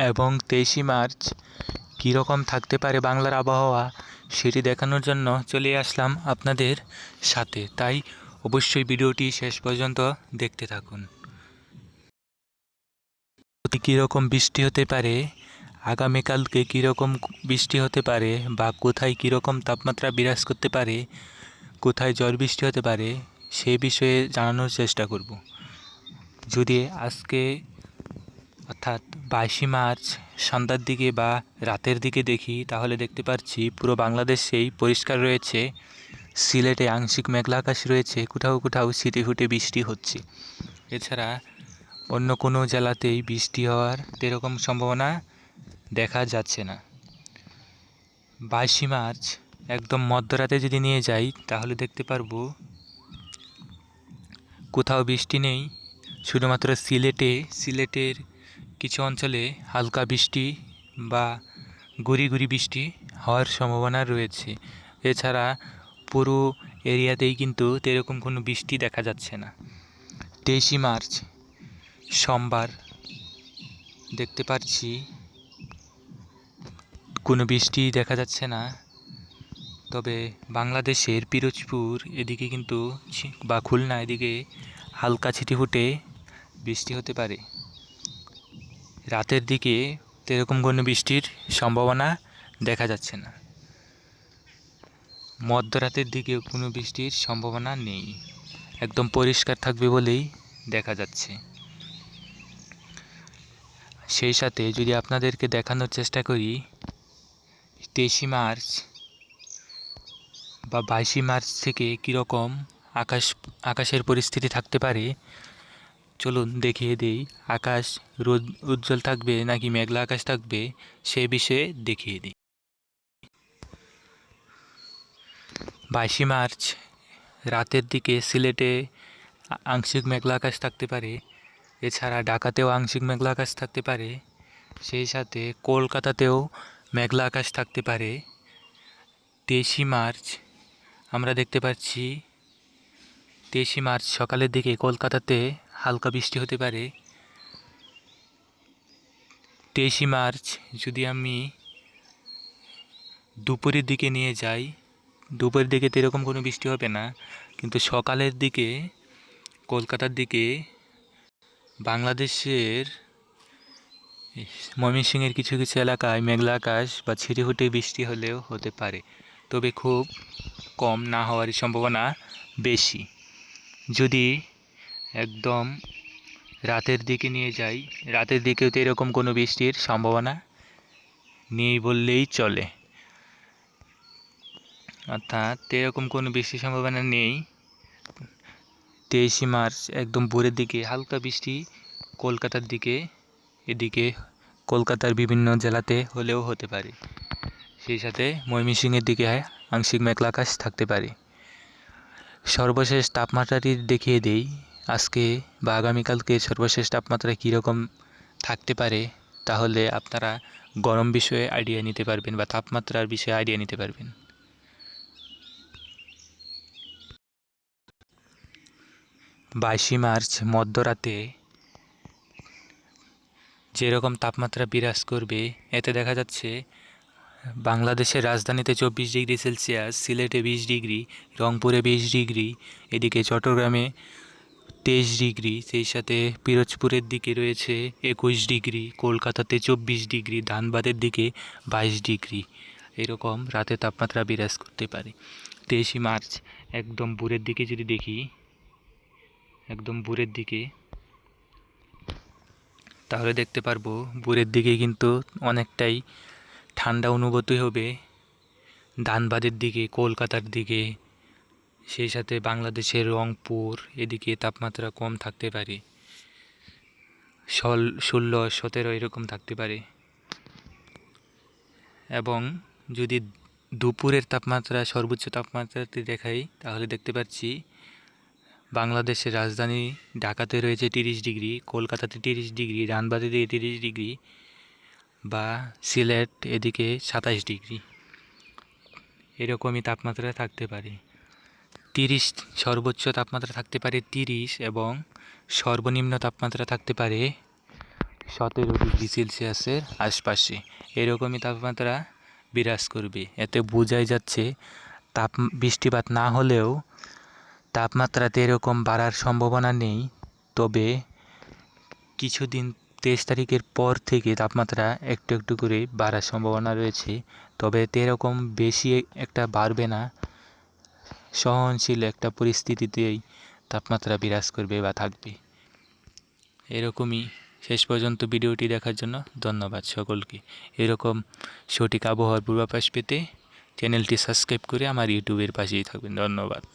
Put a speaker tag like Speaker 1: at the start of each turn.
Speaker 1: এবং 23শে মার্চ কীরকম থাকতে পারে বাংলার আবহাওয়া সেটি দেখানোর জন্য চলে আসলাম আপনাদের সাথে। তাই অবশ্যই ভিডিওটি শেষ পর্যন্ত দেখতে থাকুন। কীরকম বৃষ্টি হতে পারে, আগামীকালকে কীরকম বৃষ্টি হতে পারে, বা কোথায় কীরকম তাপমাত্রা বিরাজ করতে পারে, কোথায় ঝড় বৃষ্টি হতে পারে সেই বিষয়ে জানানোর চেষ্টা করব। যদি আজকে অর্থাৎ 22শে মার্চ সন্ধ্যার দিকে বা রাতের দিকে দেখি, তাহলে দেখতে পাচ্ছি পুরো বাংলাদেশেই পরিষ্কার রয়েছে। সিলেটে আংশিক মেঘলা আকাশ রয়েছে, কোথাও কোথাও ছিটেফুটে বৃষ্টি হচ্ছে। এছাড়া অন্য কোনো জেলাতেই বৃষ্টি হওয়ার এরকম সম্ভাবনা দেখা যাচ্ছে না। 22শে মার্চ একদম মধ্যরাতে যদি নিয়ে যাই, তাহলে দেখতে পারবো কোথাও বৃষ্টি নেই। শুধুমাত্র সিলেটের কিছু অঞ্চলে হালকা বৃষ্টি বা গুড়ি গুড়ি বৃষ্টি হওয়ার সম্ভাবনা রয়েছে। এছাড়া পুরো এরিয়াতেই কিন্তু এরকম কোনো বৃষ্টি দেখা যাচ্ছে না। 23শে মার্চ সোমবার দেখতে পাচ্ছি কোনো বৃষ্টি দেখা যাচ্ছে না। তবে বাংলাদেশের পিরোজপুর এদিকে কিন্তু বা খুলনা এদিকে হালকা ছিটেফুটে বৃষ্টি হতে পারে। রাতের দিকে এরকম কোনো বৃষ্টির সম্ভাবনা দেখা যাচ্ছে না। মধ্যরাতের দিকে কোনো বৃষ্টির সম্ভাবনা নেই, একদম পরিষ্কার থাকবে বলেই দেখা যাচ্ছে। সেই সাথে যদি আপনাদেরকে দেখানোর চেষ্টা করি 23শে মার্চ বা 22শে মার্চ থেকে কীরকম আকাশের পরিস্থিতি থাকতে পারে, চলুন দেখিয়ে দিই। আকাশ রোদ উজ্জ্বল থাকবে নাকি মেঘলা আকাশ থাকবে সে বিষয়ে দেখিয়ে দিই। 22শে মার্চ রাতের দিকে সিলেটে আংশিক মেঘলা আকাশ থাকতে পারে। এছাড়া ঢাকাতেও আংশিক মেঘলা আকাশ থাকতে পারে। সেই সাথে কলকাতাতেও মেঘলা আকাশ থাকতে পারে। 23শে মার্চ আমরা দেখতে পাচ্ছি 23শে মার্চ সকালের দিকে কলকাতাতে হালকা বৃষ্টি হতে পারে। 23শে মার্চ যদি আমি দুপুরের দিকে নিয়ে যাই, দুপুরের দিকে তো এরকম কোনো বৃষ্টি হবে না, কিন্তু সকালের দিকে কলকাতার দিকে বাংলাদেশের ময়মনসিংহের কিছু কিছু এলাকায় মেঘলা আকাশ বা ছিটেফুটে বৃষ্টি হলেও হতে পারে, তবে খুব কম না হওয়ার সম্ভাবনা বেশি। যদি একদম রাতের দিকে নিয়ে যাই, রাতের দিকেও তো এরকম কোনো বৃষ্টির সম্ভাবনা নেই বললেই চলে, অর্থাৎ এরকম কোনো বৃষ্টির সম্ভাবনা নেই। 23শে মার্চ একদম ভোরের দিকে হালকা বৃষ্টি কলকাতার দিকে, এদিকে কলকাতার বিভিন্ন জেলাতে হলেও হতে পারে। সেই সাথে ময়মনসিংহের দিকে আংশিক মেঘলা আকাশ থাকতে পারে। সর্বশেষ তাপমাত্রাটি দেখিয়ে দেই, আজকে বা আগামীকালকে সর্বশেষ তাপমাত্রা কীরকম থাকতে পারে, তাহলে আপনারা গরম বিষয়ে আইডিয়া নিতে পারবেন বা তাপমাত্রার বিষয়ে আইডিয়া নিতে পারবেন। 22শে মার্চ মধ্যরাতে যেরকম তাপমাত্রা বিরাজ করবে, এতে দেখা যাচ্ছে বাংলাদেশের রাজধানীতে 24°C, সিলেটে 20°, রংপুরে 20°, এদিকে চট্টগ্রামে 23°, সেই সাথে পিরোজপুরের দিকে রয়েছে 21°, কলকাতাতে 24°, ধানবাদের দিকে 22°, এরকম রাতে তাপমাত্রা বিরাজ করতে পারে। 23শে মার্চ একদম ভোরের দিকে যদি দেখি, একদম ভোরের দিকে, তাহলে দেখতে পারবো ভোরের দিকে কিন্তু অনেকটাই ঠান্ডা অনুভূতি হবে ধানবাদের দিকে, কলকাতার দিকে। সেই সাথে বাংলাদেশের রংপুর এদিকে তাপমাত্রা কম থাকতে পারে, 16-17 এরকম থাকতে পারে। এবং যদি দুপুরের তাপমাত্রা সর্বোচ্চ তাপমাত্রাতে দেখাই, তাহলে দেখতে পাচ্ছি বাংলাদেশের রাজধানী ঢাকাতে রয়েছে 30°, কলকাতাতে 30°, ধানবাদে 30°, বা সিলেট এদিকে 27°, এরকমই তাপমাত্রা থাকতে পারে। সর্বোচ্চ তাপমাত্রা থাকতে পারে 30, এবং সর্বনিম্ন তাপমাত্রা থাকতে পারে 17 ডিগ্রি সেলসিয়াসের আশপাশে এরকমই তাপমাত্রা বিরাজ করবে। এতে বোঝাই যাচ্ছে বৃষ্টিপাত না হলেও তাপমাত্রাতে এরকম বাড়ার সম্ভাবনা নেই। তবে কিছুদিন 23 তারিখের পর থেকে তাপমাত্রা একটু একটু করে বাড়ার সম্ভাবনা রয়েছে। তবে এতে এরকম বেশি একটা বাড়বে না, সহনশীল একটা পরিস্থিতিতেই তাপমাত্রা বিরাজ করবে বা থাকবে। এরকমই শেষ পর্যন্ত ভিডিওটি দেখার জন্য ধন্যবাদ সকলকে। এরকম সঠিক আবহাওয়ার পূর্বাভাস পেতে চ্যানেলটি সাবস্ক্রাইব করে আমার ইউটিউবের পাশেই থাকবেন। ধন্যবাদ।